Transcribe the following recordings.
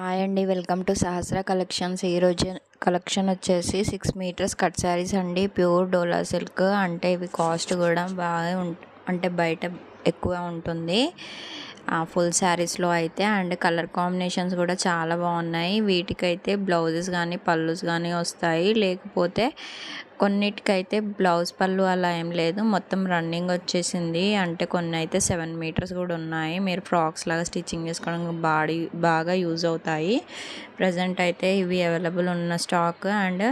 Hi అండి, welcome to Sahasra collections. ఈరోజు collection వచ్చేసి 6 మీటర్స్ కట్ శారీస్ అండి. ప్యూర్ డోలా సిల్క్. అంటే ఇవి కాస్ట్ కూడా బాగా అంటే బయట ఎక్కువ ఉంటుంది ఫుల్ శారీస్లో అయితే. అండ్ కలర్ కాంబినేషన్స్ కూడా చాలా బాగున్నాయి. వీటికైతే బ్లౌజెస్ కానీ పళ్ళుస్ కానీ వస్తాయి. లేకపోతే కొన్నిటికైతే బ్లౌజ్ పళ్ళు అలా ఏం లేదు, మొత్తం రన్నింగ్ వచ్చేసింది. అంటే కొన్ని అయితే 7 మీటర్స్ కూడా ఉన్నాయి. మీరు ఫ్రాక్స్ లాగా స్టిచ్చింగ్ చేసుకోవడానికి బాగా యూజ్ అవుతాయి. ప్రజెంట్ అయితే ఇవి అవైలబుల్ ఉన్న స్టాక్. అండ్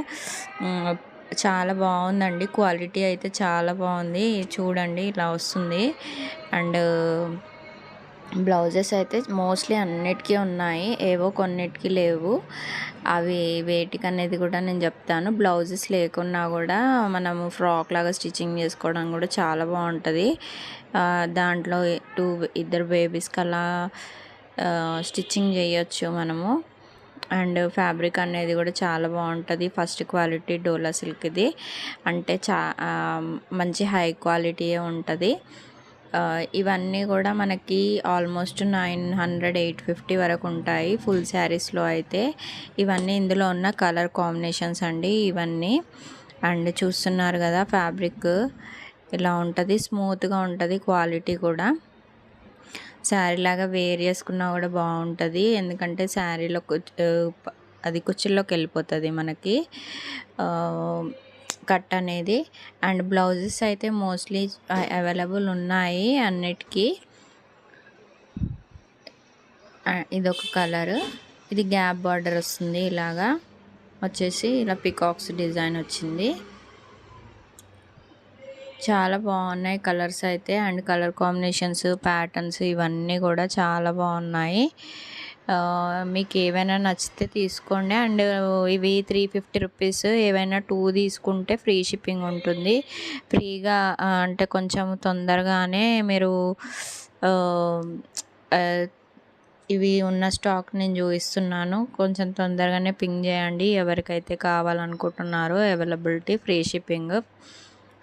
చాలా బాగుందండి. క్వాలిటీ అయితే చాలా బాగుంది. చూడండి ఇలా వస్తుంది. అండ్ బ్లౌజెస్ అయితే మోస్ట్లీ అన్నిటికీ ఉన్నాయి, ఏవో కొన్నిటికి లేవు. అవి వేటికి అనేది కూడా నేను చెప్తాను. బ్లౌజెస్ లేకున్నా కూడా మనము ఫ్రాక్ లాగా స్టిచ్చింగ్ చేసుకోవడం కూడా చాలా బాగుంటుంది. దాంట్లో ఇద్దరు బేబీస్కి అలా స్టిచ్చింగ్ చేయొచ్చు మనము. అండ్ ఫ్యాబ్రిక్ అనేది కూడా చాలా బాగుంటుంది. ఫస్ట్ క్వాలిటీ డోలా సిల్క్ ఇది. అంటే మంచి హై క్వాలిటీయే ఉంటుంది. ఇవన్నీ కూడా మనకి ఆల్మోస్ట్ 900-850 వరకు ఉంటాయి ఫుల్ శారీస్లో అయితే. ఇవన్నీ ఇందులో ఉన్న కలర్ కాంబినేషన్స్ అండి ఇవన్నీ. అండ్ చూస్తున్నారు కదా, ఫ్యాబ్రిక్ ఇలా ఉంటుంది, స్మూత్గా ఉంటుంది. క్వాలిటీ కూడా శారీ లాగా వేర్ చేసుకున్నా కూడా బాగుంటుంది. ఎందుకంటే శారీలో అది కుచ్చుల్లోకి వెళ్ళిపోతుంది మనకి కట్ అనేది. అండ్ బ్లౌజెస్ అయితే మోస్ట్లీ అవైలబుల్ ఉన్నాయి అన్నిటికీ. ఇదొక కలర్, ఇది గ్యాప్ బార్డర్ వస్తుంది. ఇలాగా వచ్చేసి ఇలా పికాక్స్ డిజైన్ వచ్చింది. చాలా బాగున్నాయి కలర్స్ అయితే. అండ్ కలర్ కాంబినేషన్స్, ప్యాటర్న్స్ ఇవన్నీ కూడా చాలా బాగున్నాయి. మీకు ఏవైనా నచ్చితే తీసుకోండి. అండ్ ఇవి 350 రూపీస్. ఏవైనా 2 తీసుకుంటే ఫ్రీ షిప్పింగ్ ఉంటుంది. ఫ్రీగా అంటే కొంచెం తొందరగానే మీరు ఇవి ఉన్న స్టాక్ నేను చూపిస్తున్నాను. కొంచెం తొందరగానే పింగ్ చేయండి ఎవరికైతే కావాలనుకుంటున్నారో. Availability, free shipping,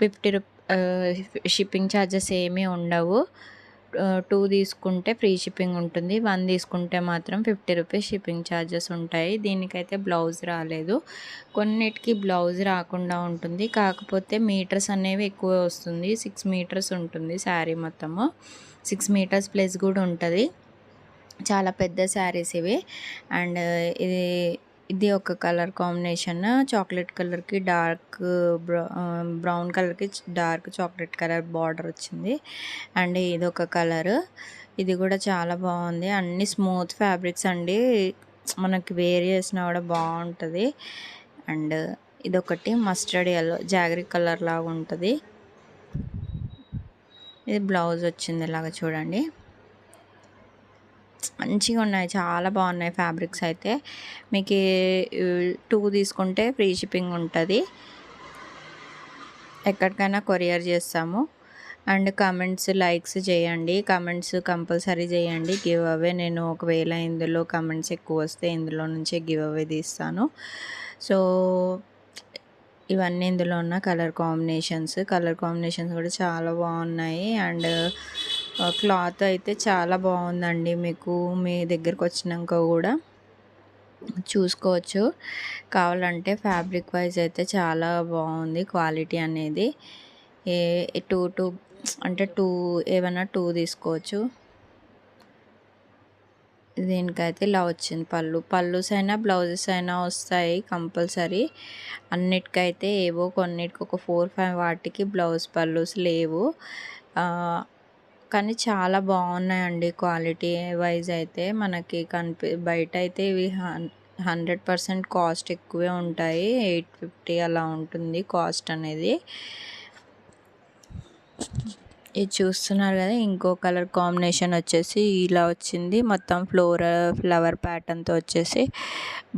50 shipping charges ఏమీ ఉండవు. 2 తీసుకుంటే ఫ్రీ షిప్పింగ్ ఉంటుంది. 1 తీసుకుంటే మాత్రం 50 రూపీస్ షిప్పింగ్ ఛార్జెస్ ఉంటాయి. దీనికైతే బ్లౌజ్ రాలేదు. కొన్నిటికి బ్లౌజ్ రాకుండా ఉంటుంది. కాకపోతే మీటర్స్ అనేవి ఎక్కువ వస్తుంది. 6 మీటర్స్ ఉంటుంది శారీ మొత్తము. 6 మీటర్స్ ప్లస్ కూడా ఉంటుంది. చాలా పెద్ద శారీస్ ఇవి. అండ్ ఇది ఒక కలర్ కాంబినేషన్. చాక్లెట్ కలర్కి డార్క్ బ్రౌన్ కలర్కి డార్క్ చాక్లెట్ కలర్ బార్డర్ వచ్చింది. అండ్ ఇది ఒక కలర్, ఇది కూడా చాలా బాగుంది. అన్ని స్మూత్ ఫ్యాబ్రిక్స్ అండి, మనకి వేర్ చేసినా కూడా బాగుంటుంది. అండ్ ఇదొకటి మస్టర్డ్ ఎల్లో జాగరీ కలర్ లాగా ఉంటుంది. ఇది బ్లౌజ్ వచ్చింది ఇలాగా చూడండి. మంచిగా ఉన్నాయి, చాలా బాగున్నాయి ఫ్యాబ్రిక్స్ అయితే. మీకు 2 తీసుకుంటే ఫ్రీ షిప్పింగ్ ఉంటుంది. ఎక్కడికైనా కొరియర్ చేస్తాము. అండ్ కమెంట్స్, లైక్స్ చేయండి. కమెంట్స్ కంపల్సరీ చేయండి. గివ్ అవే నేను ఒకవేళ ఇందులో కమెంట్స్ ఎక్కువ వస్తే ఇందులో నుంచే గివ్ అవే తీస్తాను. సో ఇవన్నీ ఇందులో ఉన్న కలర్ కాంబినేషన్స్ కూడా చాలా బాగున్నాయి. అండ్ క్లాత్ అయితే చాలా బాగుందండి. మీకు మీ దగ్గరకు వచ్చినాక కూడా చూసుకోవచ్చు. కావాలంటే ఫ్యాబ్రిక్ వైజ్ అయితే చాలా బాగుంది క్వాలిటీ అనేది. టూ అంటే ఏమైనా 2 తీసుకోవచ్చు. దీనికైతే ఇలా వచ్చింది పళ్ళుస్ అయినా బ్లౌజెస్ అయినా వస్తాయి కంపల్సరీ. అన్నిటికైతే ఏవో కొన్నిటికి ఒక 4-5 వాటికి బ్లౌజ్ పళ్ళుస్ లేవు. కానీ చాలా బాగున్నాయండి క్వాలిటీ వైజ్ అయితే. మనకి బయట అయితే ఇవి 100% కాస్ట్ ఎక్కువే ఉంటాయి. 850 అలా ఉంటుంది కాస్ట్ అనేది. ఇది చూస్తున్నారు కదా, ఇంకో కలర్ కాంబినేషన్ వచ్చేసి ఇలా వచ్చింది. మొత్తం ఫ్లవర్ ప్యాటర్న్తో వచ్చేసి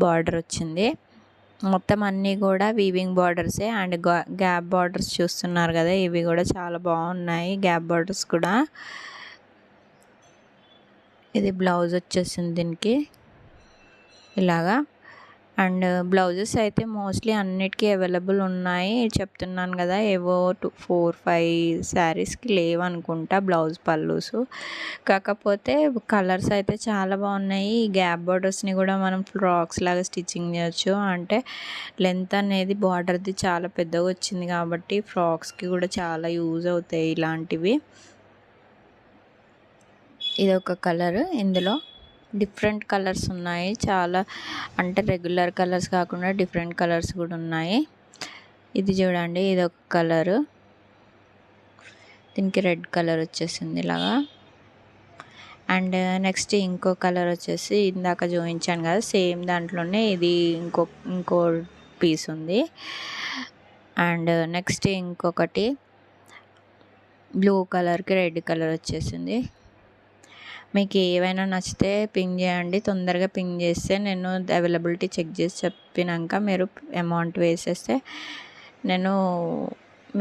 బార్డర్ వచ్చింది. మొత్తం అన్నీ కూడా వీవింగ్ బార్డర్సే. అండ్ గ్యాప్ బార్డర్స్ చూస్తున్నారు కదా, ఇవి కూడా చాలా బాగున్నాయి గ్యాప్ బార్డర్స్ కూడా. ఇది బ్లౌజ్ వచ్చేసింది దీనికి ఇలాగా. అండ్ బ్లౌజెస్ అయితే మోస్ట్లీ అన్నిటికీ అవైలబుల్ ఉన్నాయి. చెప్తున్నాను కదా, ఏవో 4-5 శారీస్కి లేవనుకుంటా బ్లౌజ్ పల్లూసు. కాకపోతే కలర్స్ అయితే చాలా బాగున్నాయి. ఈ గ్యాప్ బార్డర్స్ని కూడా మనం ఫ్రాక్స్ లాగా స్టిచ్చింగ్ చేయొచ్చు. అంటే లెంత్ అనేది బార్డర్ది చాలా పెద్దగా వచ్చింది కాబట్టి ఫ్రాక్స్కి కూడా చాలా యూజ్ అవుతాయి ఇలాంటివి. ఇది ఒక కలర్. ఇందులో డిఫరెంట్ కలర్స్ ఉన్నాయి చాలా, అంటే రెగ్యులర్ కలర్స్ కాకుండా డిఫరెంట్ కలర్స్ కూడా ఉన్నాయి. ఇది చూడండి, ఇది ఒక కలరు. దీనికి రెడ్ కలర్ వచ్చేసింది ఇలాగా. అండ్ నెక్స్ట్ ఇంకో కలర్ వచ్చేసి ఇందాక చూపించాను కదా, సేమ్ దాంట్లోనే ఇది ఇంకో పీస్ ఉంది. అండ్ నెక్స్ట్ ఇంకొకటి బ్లూ కలర్కి రెడ్ కలర్ వచ్చేసింది. మీకు ఏవైనా నచ్చితే పింగ్ చేయండి. తొందరగా పింగ్ చేస్తే నేను అవైలబిలిటీ చెక్ చేసి చెప్పినాక మీరు అమౌంట్ వేసేస్తే నేను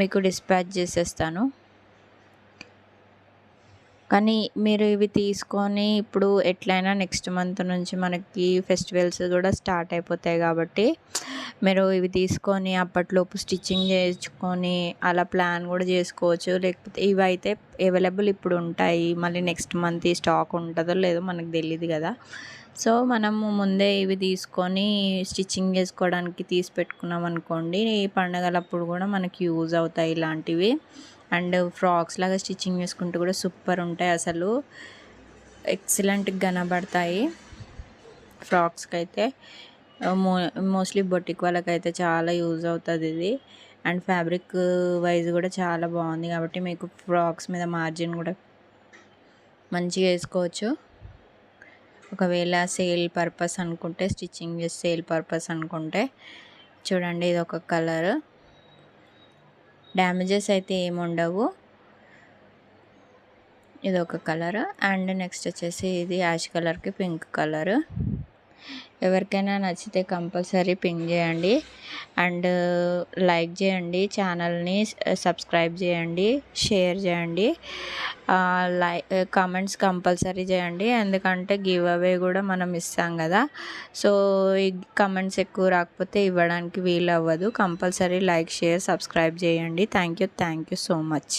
మీకు డిస్పాచ్ చేసేస్తాను. కానీ మీరు ఇవి తీసుకొని ఇప్పుడు ఎట్లయినా నెక్స్ట్ మంత్ నుంచి మనకి ఫెస్టివల్స్ కూడా స్టార్ట్ అయిపోతాయి కాబట్టి మీరు ఇవి తీసుకొని అప్పట్లోపు స్టిచ్చింగ్ చేసుకొని అలా ప్లాన్ కూడా చేసుకోవచ్చు. లేకపోతే ఇవి అయితే అవైలబుల్ ఇప్పుడు ఉంటాయి, మళ్ళీ నెక్స్ట్ మంత్ ఈ స్టాక్ ఉంటుందో లేదో మనకు తెలియదు కదా. సో మనము ముందే ఇవి తీసుకొని స్టిచ్చింగ్ చేసుకోవడానికి తీసి పెట్టుకున్నాం అనుకోండి, ఈ పండగలప్పుడు కూడా మనకి యూజ్ అవుతాయి ఇలాంటివి. అండ్ ఫ్రాక్స్ లాగా స్టిచ్చింగ్ చేసుకుంటూ కూడా సూపర్ ఉంటాయి, అసలు ఎక్సలెంట్గా కనబడతాయి ఫ్రాక్స్కి అయితే. మోస్ట్లీ బొటిక్ వాళ్ళకైతే చాలా యూజ్ అవుతుంది ఇది. అండ్ ఫ్యాబ్రిక్ వైజ్ కూడా చాలా బాగుంది కాబట్టి మీకు ఫ్రాక్స్ మీద మార్జిన్ కూడా మంచిగా వేసుకోవచ్చు. ఒకవేళ సేల్ పర్పస్ అనుకుంటే, స్టిచ్చింగ్ చేసి సేల్ పర్పస్ అనుకుంటే చూడండి, ఇది ఒక కలర్. డ్యామేజెస్ అయితే ఏముండవు. ఇది ఒక కలర్. అండ్ నెక్స్ట్ వచ్చేసి ఇది యాష్ కలర్కి పింక్ కలర్. ఎవరికైనా నచ్చితే కంపల్సరీ పింగ్ చేయండి అండ్ లైక్ చేయండి, ఛానల్ని సబ్స్క్రైబ్ చేయండి, షేర్ చేయండి, కామెంట్స్ కంపల్సరీ చేయండి. ఎందుకంటే గివ్ అవే కూడా మనం ఇస్తాం కదా. సో ఈ కామెంట్స్ ఎక్కువ రాకపోతే ఇవ్వడానికి వీలు అవ్వదు. కంపల్సరీ లైక్, షేర్, సబ్స్క్రైబ్ చేయండి. Thank you so much.